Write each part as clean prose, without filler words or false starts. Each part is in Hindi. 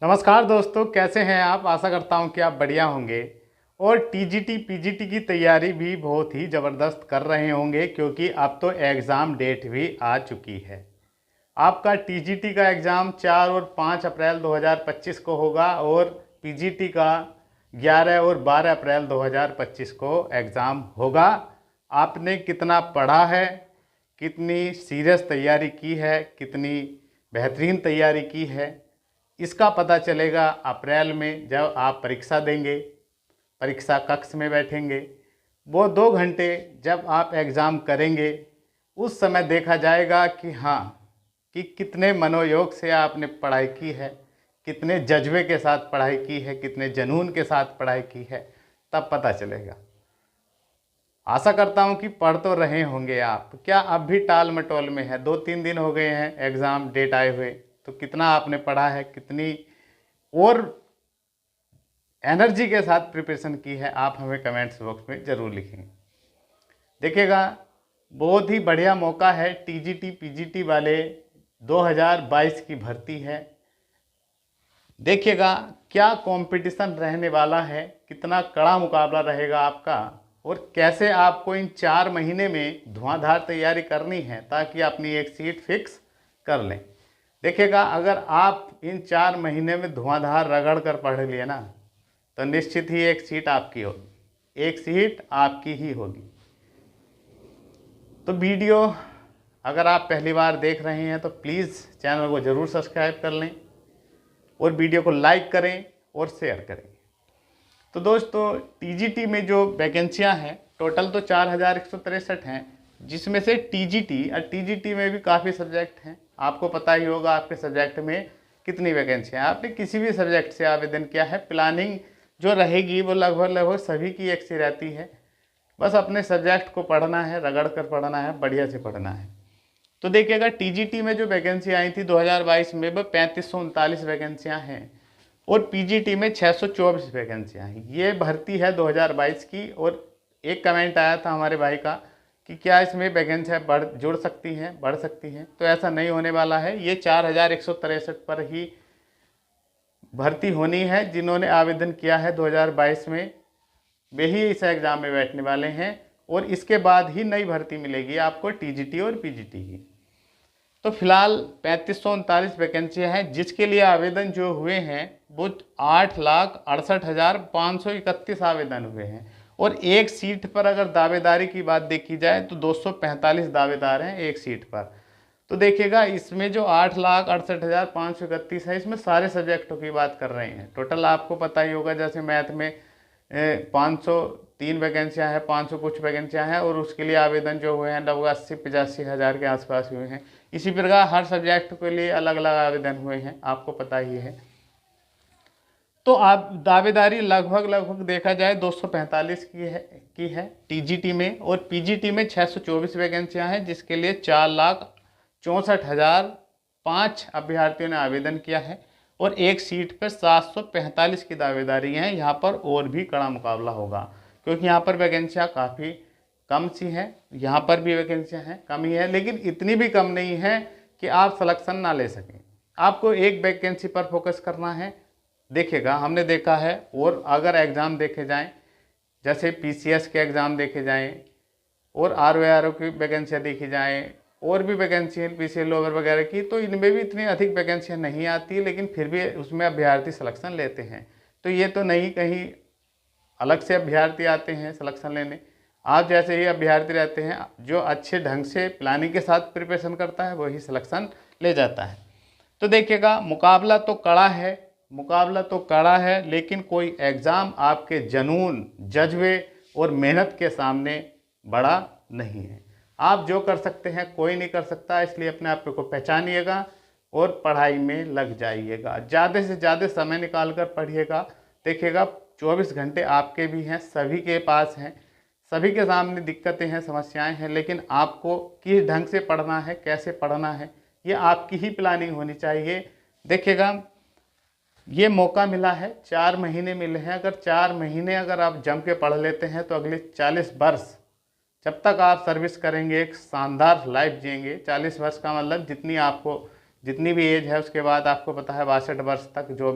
नमस्कार दोस्तों, कैसे हैं आप। आशा करता हूं कि आप बढ़िया होंगे और टीजीटी पीजीटी की तैयारी भी बहुत ही ज़बरदस्त कर रहे होंगे, क्योंकि अब तो एग्ज़ाम डेट भी आ चुकी है। आपका टीजीटी का एग्ज़ाम 4 और 5 अप्रैल 2025 को होगा और पीजीटी का 11 और 12 अप्रैल 2025 को एग्ज़ाम होगा। आपने कितना पढ़ा है, कितनी सीरियस तैयारी की है, कितनी बेहतरीन तैयारी की है, इसका पता चलेगा अप्रैल में जब आप परीक्षा देंगे, परीक्षा कक्ष में बैठेंगे। वो 2 घंटे जब आप एग्ज़ाम करेंगे उस समय देखा जाएगा कि हाँ, कि कितने मनोयोग से आपने पढ़ाई की है, कितने जज्बे के साथ पढ़ाई की है, कितने जुनून के साथ पढ़ाई की है, तब पता चलेगा। आशा करता हूँ कि पढ़ तो रहे होंगे आप। क्या अब भी टाल मटोल में है? 2-3 दिन हो गए हैं एग्ज़ाम डेट आए हुए, तो कितना आपने पढ़ा है, कितनी और एनर्जी के साथ प्रिपरेशन की है, आप हमें कमेंट्स बॉक्स में ज़रूर लिखेंगे। देखिएगा, बहुत ही बढ़िया मौका है। टीजीटी पीजीटी वाले 2022 की भर्ती है। देखिएगा क्या कंपटीशन रहने वाला है, कितना कड़ा मुकाबला रहेगा आपका, और कैसे आपको इन 4 महीने में धुआंधार तैयारी करनी है ताकि अपनी एक सीट फिक्स कर लें। देखिएगा, अगर आप इन 4 महीने में धुआंधार रगड़ कर पढ़ लिए ना, तो निश्चित ही एक सीट आपकी होगी, एक सीट आपकी ही होगी। तो वीडियो अगर आप पहली बार देख रहे हैं तो प्लीज़ चैनल को ज़रूर सब्सक्राइब कर लें और वीडियो को लाइक करें और शेयर करें। तो दोस्तों, टीजीटी में जो वैकेंसियां हैं टोटल तो 4163 हैं, जिसमें से टीजीटी और टीजीटी में भी काफ़ी सब्जेक्ट हैं। आपको पता ही होगा आपके सब्जेक्ट में कितनी वैकेंसियाँ। आपने किसी भी सब्जेक्ट से आवेदन किया है, प्लानिंग जो रहेगी वो लगभग सभी की एक सी रहती है। बस अपने सब्जेक्ट को पढ़ना है, रगड़ कर पढ़ना है, बढ़िया से पढ़ना है। तो देखिएगा, टीजीटी में जो वैकेंसी आई थी 2022 में वो 3539 वैकेंसियाँ हैं और पीजीटी में 624 वैकेंसियाँ हैं। ये भर्ती है 2022 की। और एक कमेंट आया था हमारे भाई का कि क्या इसमें वैकेंसियाँ जुड़ सकती हैं, बढ़ सकती हैं। तो ऐसा नहीं होने वाला है। ये 4163 पर ही भर्ती होनी है। जिन्होंने आवेदन किया है 2022 में वे ही इस एग्ज़ाम में बैठने वाले हैं और इसके बाद ही नई भर्ती मिलेगी आपको टीजीटी और पीजीटी की। तो फिलहाल 3539 वैकेंसियाँ हैं, जिसके लिए आवेदन जो हुए हैं वो 8,68,531 आवेदन हुए हैं। और एक सीट पर अगर दावेदारी की बात देखी जाए तो 245 दावेदार हैं एक सीट पर। तो देखिएगा, इसमें जो 8,68,531 है, इसमें सारे सब्जेक्टों की बात कर रहे हैं। टोटल आपको पता ही होगा, जैसे मैथ में 503 वैकेंसियाँ हैं, 500 कुछ वैकेंसियाँ हैं और उसके लिए आवेदन जो हुए हैं लगभग 80-85 हज़ार के आसपास हुए हैं। इसी प्रकार हर सब्जेक्ट के लिए अलग अलग आवेदन हुए हैं, आपको पता ही है। तो आप दावेदारी लगभग देखा जाए 245 की है टीजीटी में, और पीजीटी में 624 वैकेंसियाँ हैं, जिसके लिए 4,64,005 अभ्यर्थियों ने आवेदन किया है और एक सीट पर 745 की दावेदारी है। यहाँ पर और भी कड़ा मुकाबला होगा, क्योंकि यहाँ पर वैकेंसियाँ काफ़ी कम सी हैं। यहाँ पर भी वैकेंसियाँ हैं, कम ही है, लेकिन इतनी भी कम नहीं है कि आप सिलेक्शन ना ले सकें। आपको एक वैकेंसी पर फोकस करना है। देखिएगा, हमने देखा है, और अगर एग्ज़ाम देखे जाएं, जैसे पीसीएस के एग्ज़ाम देखे जाएं और आरओ की वैकेंसियाँ देखी जाएं और भी वैकेंसी है पीसीएल लोअर वगैरह की, तो इनमें भी इतनी अधिक वैकेंसियाँ नहीं आती, लेकिन फिर भी उसमें अभ्यर्थी सिलेक्शन लेते हैं। तो ये तो नहीं, कहीं अलग से अभ्यर्थी आते हैं सिलेक्शन लेने। आप जैसे ही अभ्यर्थी रहते हैं, जो अच्छे ढंग से प्लानिंग के साथ प्रिपरेशन करता है वही सिलेक्शन ले जाता है। तो देखिएगा, मुकाबला तो कड़ा है, मुकाबला तो कड़ा है, लेकिन कोई एग्ज़ाम आपके जुनून, जज्बे और मेहनत के सामने बड़ा नहीं है। आप जो कर सकते हैं कोई नहीं कर सकता, इसलिए अपने आप को पहचानिएगा और पढ़ाई में लग जाइएगा। ज़्यादा से ज़्यादा समय निकाल कर पढ़िएगा। देखिएगा, 24 घंटे आपके भी हैं, सभी के पास हैं, सभी के सामने दिक्कतें हैं, समस्याएं हैं, लेकिन आपको किस ढंग से पढ़ना है, कैसे पढ़ना है, ये आपकी ही प्लानिंग होनी चाहिए। देखिएगा, ये मौका मिला है, 4 महीने मिले हैं। अगर 4 महीने अगर आप जम के पढ़ लेते हैं तो अगले 40 वर्ष जब तक आप सर्विस करेंगे एक शानदार लाइफ जिएंगे। 40 वर्ष का मतलब जितनी आपको जितनी भी एज है उसके बाद आपको पता है 62 वर्ष तक जो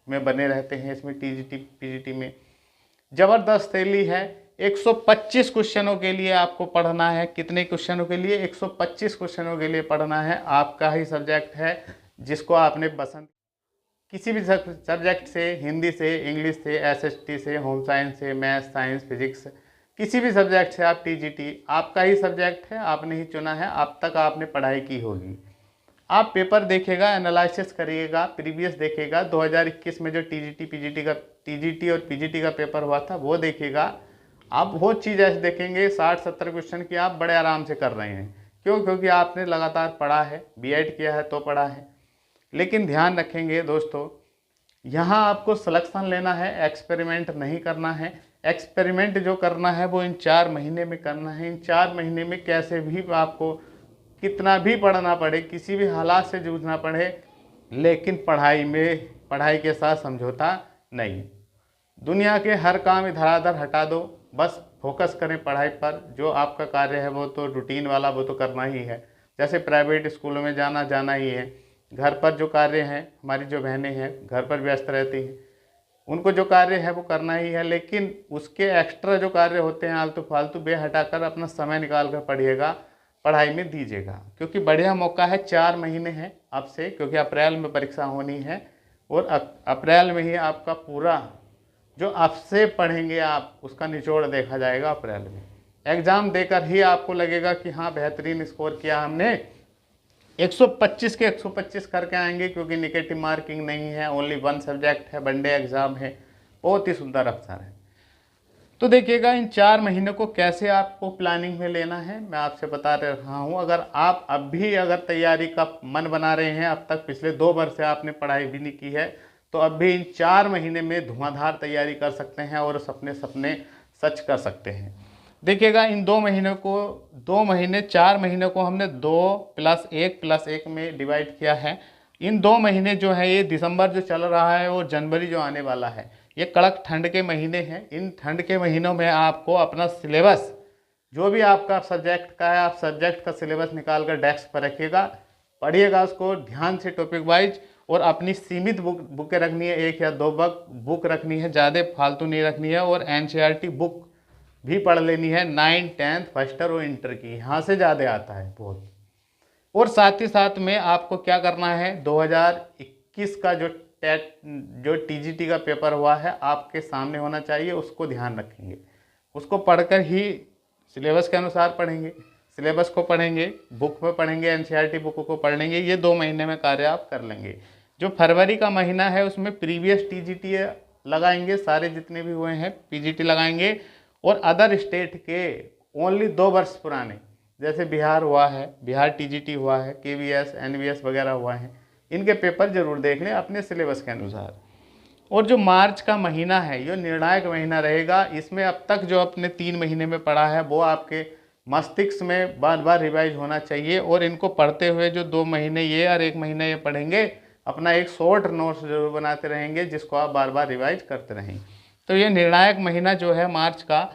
में बने रहते हैं इसमें टीजीटी पीजीटी में। ज़बरदस्त शैली है। 125 क्वेश्चनों के लिए आपको पढ़ना है। कितने क्वेश्चनों के लिए? 125 क्वेश्चनों के लिए पढ़ना है। आपका ही सब्जेक्ट है जिसको आपने पसंद, किसी भी सब्जेक्ट से, हिंदी से, इंग्लिश से, एसएसटी से, होम साइंस से, मैथ, साइंस, फिजिक्स, किसी भी सब्जेक्ट से आप टीजीटी, आपका ही सब्जेक्ट है, आपने ही चुना है, अब तक आपने पढ़ाई की होगी। आप पेपर देखिएगा, एनालिसिस करिएगा, प्रीवियस देखिएगा, 2021 में जो टीजीटी और पीजीटी का पेपर हुआ था वो देखिएगा। आप वो चीज़ ऐसे देखेंगे 60-70 क्वेश्चन की आप बड़े आराम से कर रहे हैं। क्यों? क्योंकि आपने लगातार पढ़ा है, बीएड किया है तो पढ़ा है। लेकिन ध्यान रखेंगे दोस्तों, यहाँ आपको सिलेक्शन लेना है, एक्सपेरिमेंट नहीं करना है। एक्सपेरिमेंट जो करना है वो इन 4 महीने में करना है। इन 4 महीने में कैसे भी आपको कितना भी पढ़ना पड़े, किसी भी हालात से जूझना पड़े, लेकिन पढ़ाई के साथ समझौता नहीं। दुनिया के हर काम इधर-उधर हटा दो, बस फोकस करें पढ़ाई पर। जो आपका कार्य है वो तो रूटीन वाला वो तो करना ही है, जैसे प्राइवेट स्कूलों में जाना ही है। घर पर जो कार्य हैं, हमारी जो बहनें हैं घर पर व्यस्त रहती हैं, उनको जो कार्य है वो करना ही है, लेकिन उसके एक्स्ट्रा जो कार्य होते हैं आलतू फालतू वे हटाकर अपना समय निकाल कर पढ़िएगा, पढ़ाई में दीजिएगा। क्योंकि बढ़िया मौका है, 4 महीने हैं अब से, क्योंकि अप्रैल में परीक्षा होनी है और अप्रैल में ही आपका पूरा जो अब से पढ़ेंगे आप उसका निचोड़ देखा जाएगा। अप्रैल में एग्ज़ाम देकर ही आपको लगेगा कि हाँ बेहतरीन स्कोर किया हमने। 125 के 125 करके आएंगे, क्योंकि निगेटिव मार्किंग नहीं है, ओनली 1 सब्जेक्ट है, वनडे एग्ज़ाम है। बहुत ही सुंदर अवसर है। तो देखिएगा इन 4 महीनों को कैसे आपको प्लानिंग में लेना है मैं आपसे बता रहा हूँ। अगर आप अब भी तैयारी का मन बना रहे हैं, अब तक पिछले 2 वर्ष से आपने पढ़ाई भी नहीं की है, तो अब भी इन 4 महीने में धुआंधार तैयारी कर सकते हैं और अपने सपने सच कर सकते हैं। देखिएगा इन 4 महीने को हमने 2+1+1 में डिवाइड किया है। इन 2 महीने जो है ये दिसंबर जो चल रहा है और जनवरी जो आने वाला है, ये कड़क ठंड के महीने हैं। इन ठंड के महीनों में आपको अपना सिलेबस जो भी आपका सब्जेक्ट का है, आप सब्जेक्ट का सिलेबस निकाल कर डेस्क पर रखिएगा, पढ़िएगा उसको ध्यान से टॉपिक वाइज, और अपनी सीमित बुकें रखनी है, 1 या 2 बुक रखनी है, ज़्यादा फालतू नहीं रखनी है। और एनसीईआरटी बुक भी पढ़ लेनी है, 9, 10th फर्स्ट ईयर और इंटर की, यहाँ से ज़्यादा आता है बहुत। और साथ ही साथ में आपको क्या करना है, 2021 का जो टीजीटी का पेपर हुआ है आपके सामने होना चाहिए, उसको ध्यान रखेंगे। उसको पढ़कर ही सिलेबस के अनुसार पढ़ेंगे, सिलेबस को पढ़ेंगे, बुक में पढ़ेंगे, एनसीईआरटी बुक को पढ़ लेंगे। ये 2 महीने में कार्य आप कर लेंगे। जो फरवरी का महीना है उसमें प्रीवियस टीजीटी लगाएंगे, सारे जितने भी हुए हैं पीजीटी लगाएंगे, और अदर स्टेट के ओनली 2 वर्ष पुराने, जैसे बिहार हुआ है, बिहार टीजीटी हुआ है, केवीएस, एनवीएस वगैरह हुआ है, इनके पेपर जरूर देख लें अपने सिलेबस के अनुसार। और जो मार्च का महीना है ये निर्णायक महीना रहेगा। इसमें अब तक जो अपने 3 महीने में पढ़ा है वो आपके मस्तिष्क में बार बार रिवाइज होना चाहिए, और इनको पढ़ते हुए जो 2 महीने ये और 1 महीना ये पढ़ेंगे, अपना एक शॉर्ट नोट्स जरूर बनाते रहेंगे जिसको आप बार बार रिवाइज करते रहें। तो ये निर्णायक महीना जो है मार्च का,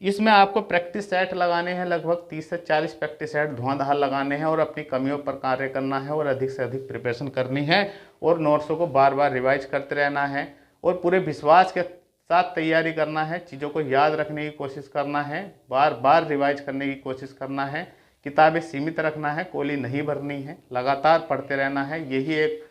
इसमें आपको प्रैक्टिस सेट लगाने हैं, लगभग 30 से 40 प्रैक्टिस सेट धुआंधार लगाने हैं, और अपनी कमियों पर कार्य करना है, और अधिक से अधिक प्रिपरेशन करनी है, और नोट्सों को बार बार रिवाइज करते रहना है, और पूरे विश्वास के साथ तैयारी करना है। चीज़ों को याद रखने की कोशिश करना है, बार बार रिवाइज करने की कोशिश करना है, किताबें सीमित रखना है, कोली नहीं भरनी है, लगातार पढ़ते रहना है। यही एक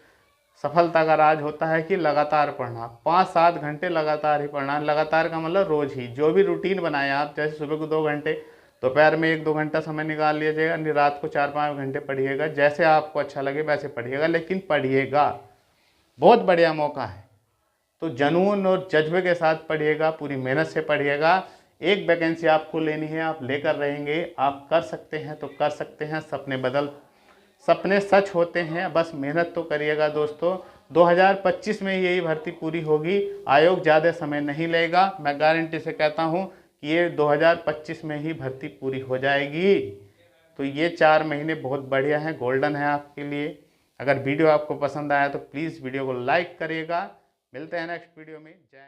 सफलता का राज होता है कि लगातार पढ़ना, 5-7 घंटे लगातार ही पढ़ना। लगातार का मतलब रोज़ ही, जो भी रूटीन बनाए आप, जैसे सुबह को 2 घंटे, दोपहर में 1-2 घंटा समय निकाल लीजिएगा, रात को 4-5 घंटे पढ़िएगा, जैसे आपको अच्छा लगे वैसे पढ़िएगा, लेकिन पढ़िएगा। बहुत बढ़िया मौका है, तो जुनून और जज्बे के साथ पढ़िएगा, पूरी मेहनत से पढ़िएगा। एक वैकेंसी आपको लेनी है, आप लेकर रहेंगे, आप कर सकते हैं तो कर सकते हैं। सपने सच होते हैं, बस मेहनत तो करिएगा दोस्तों। 2025 में यही भर्ती पूरी होगी। आयोग ज़्यादा समय नहीं लेगा, मैं गारंटी से कहता हूँ कि ये 2025 में ही भर्ती पूरी हो जाएगी। तो ये 4 महीने बहुत बढ़िया हैं, गोल्डन है आपके लिए। अगर वीडियो आपको पसंद आया तो प्लीज़ वीडियो को लाइक करिएगा। मिलते हैं नेक्स्ट वीडियो में। जय